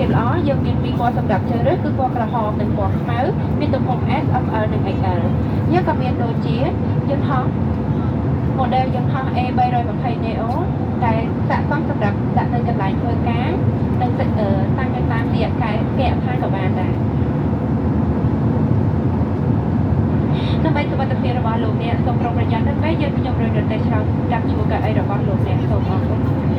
ភាពល្អយើងមានពីរពណ៌សម្រាប់ជ្រើសរើសគឺពណ៌ក្រហមនិងពណ៌ខ្មៅមានទំហំ S, ML និង XL យើងក៏មានដូចជាយន្តហោះ model យន្តហោះ A320 Neo ដែលស័ក្តិសមសម្រាប់ដាក់នៅកន្លែងធ្វើការនិងតាំងទៅតាមទីអាកាសគេអថាក៏បានដែរដើម្បីសុវត្ថិភាពរបស់លោកអ្នកសូមប្រុងប្រយ័ត្នដើម្បីយើងខ្ញុំរត់ទៅឆ្លងចាប់ជួរកៅអីរបស់លោកអ្នកសូមអរគុណ